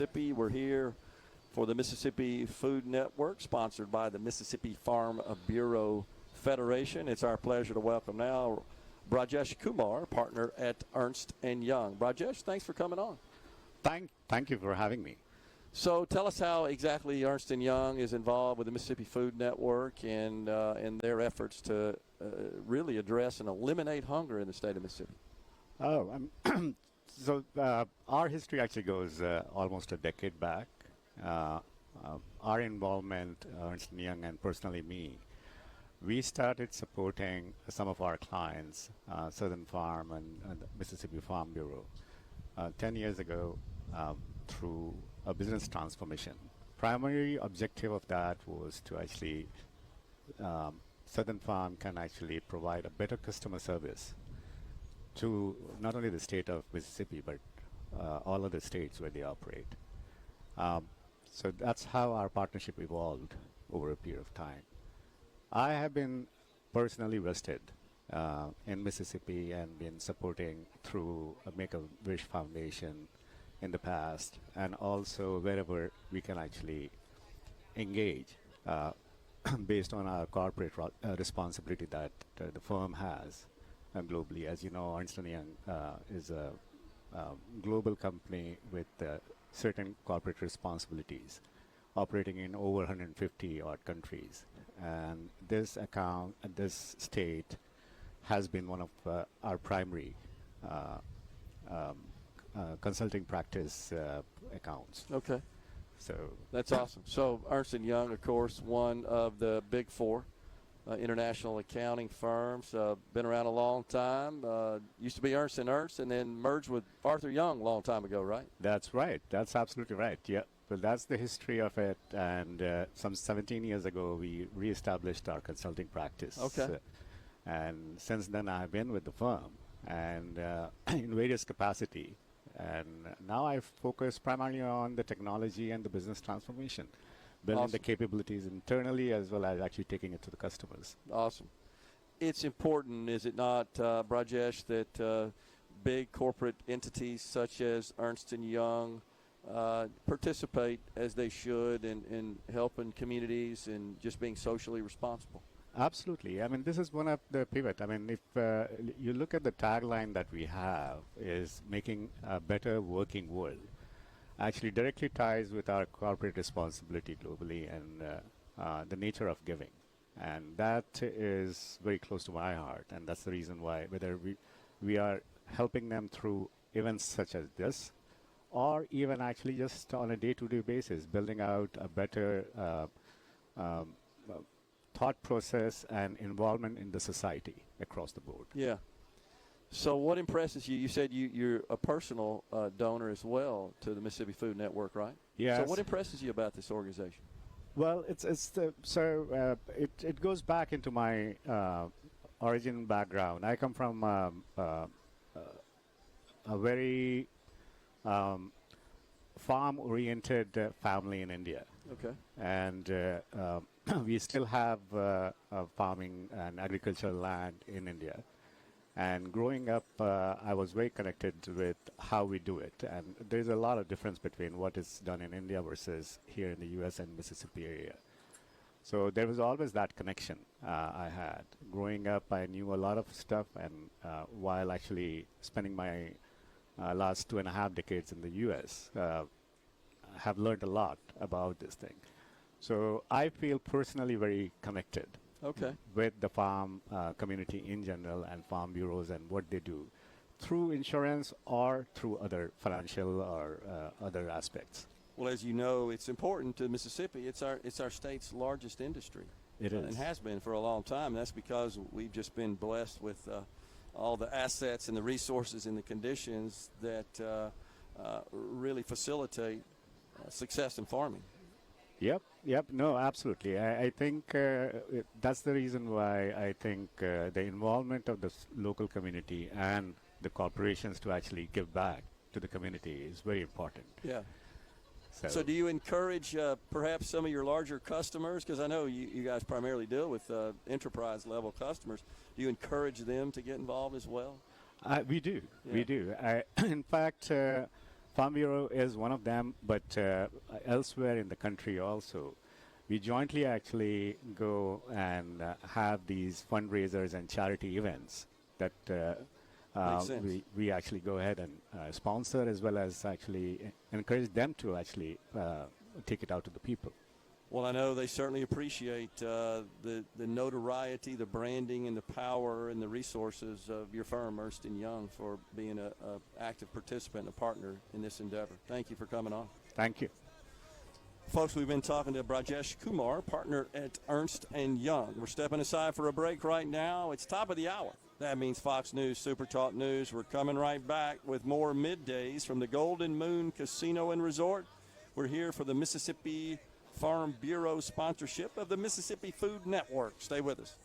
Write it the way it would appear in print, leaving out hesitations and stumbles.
Mississippi. We're here for the Mississippi Food Network, sponsored by the Mississippi Farm Bureau Federation. It's our pleasure to welcome now Brajesh Kumar, partner at Ernst Young. Brajesh, thanks for coming on. Thank you for having me. So tell us how exactly Ernst Young is involved with the Mississippi Food Network and in their efforts to really address and eliminate hunger in the state of Mississippi. So our history actually goes almost a decade back. Our involvement, Ernst Young and personally me, we started supporting some of our clients, Southern Farm and the Mississippi Farm Bureau, 10 years ago through a business transformation. Primary objective of that was to actually, Southern Farm can actually provide a better customer service to not only the state of Mississippi, but all other states where they operate. So that's how our partnership evolved over a period of time. I have been personally vested in Mississippi and been supporting through a Make-A-Wish Foundation in the past, and also wherever we can actually engage based on our corporate responsibility that the firm has globally. As you know, Ernst Young is a global company with certain corporate responsibilities, operating in over 150 odd countries. And this account, this state, has been one of our primary consulting practice accounts. Okay. So that's awesome. So Ernst Young, of course, one of the big four international accounting firms. Been around a long time. Used to be Ernst & Ernst and then merged with Arthur Young a long time ago, right? That's right. That's absolutely right. Yeah. Well, that's the history of it. And some 17 years ago, we reestablished our consulting practice. Okay. And since then, I've been with the firm and in various capacity. And now I focus primarily on the technology and the business transformation, building the capabilities internally as well as actually taking it to the customers. Awesome. It's important, is it not, Brajesh, that big corporate entities such as Ernst Young participate as they should in helping communities and just being socially responsible? Absolutely. I mean, this is one of the pivot. I mean, if you look at the tagline that we have is making a better working world, actually directly ties with our corporate responsibility globally and the nature of giving. And that is very close to my heart. And that's the reason why, whether we are helping them through events such as this, or even actually just on a day-to-day basis, building out a better thought process and involvement in the society across the board. Yeah. So what impresses you? You said you're a personal donor as well to the Mississippi Food Network, right? Yes. So what impresses you about this organization? Well, it goes back into my origin background. I come from a very farm-oriented family in India. Okay. And we still have farming and agricultural land in India. And growing up, I was very connected with how we do it. And there's a lot of difference between what is done in India versus here in the U.S. and Mississippi area. So there was always that connection I had. Growing up, I knew a lot of stuff. And while actually spending my last 2.5 decades in the U.S., have learned a lot about this thing. So I feel personally very connected with the farm community in general and farm bureaus and what they do through insurance or through other financial or other aspects. Well, as you know, it's important to Mississippi. It's our state's largest industry. It is. And has been for a long time. That's because we've just been blessed with all the assets and the resources and the conditions that really facilitate success in farming. Yep. No, absolutely. I think that's the reason why I think the involvement of the local community and the corporations to actually give back to the community is very important. Yeah. So do you encourage perhaps some of your larger customers, because I know you guys primarily deal with enterprise level customers, do you encourage them to get involved as well? We do. Yeah. We do. In fact, Farm Bureau is one of them, but elsewhere in the country also, we jointly actually go and have these fundraisers and charity events that Makes sense. we actually go ahead and sponsor, as well as actually encourage them to actually take it out to the people. Well, I know they certainly appreciate the notoriety, the branding, and the power and the resources of your firm, Ernst Young, for being an active participant and a partner in this endeavor. Thank you for coming on. Thank you. Folks, we've been talking to Brajesh Kumar, partner at Ernst & Young. We're stepping aside for a break right now. It's top of the hour. That means Fox News, SuperTalk News. We're coming right back with more middays from the Golden Moon Casino and Resort. We're here for the Mississippi Farm Bureau sponsorship of the Mississippi Food Network. Stay with us.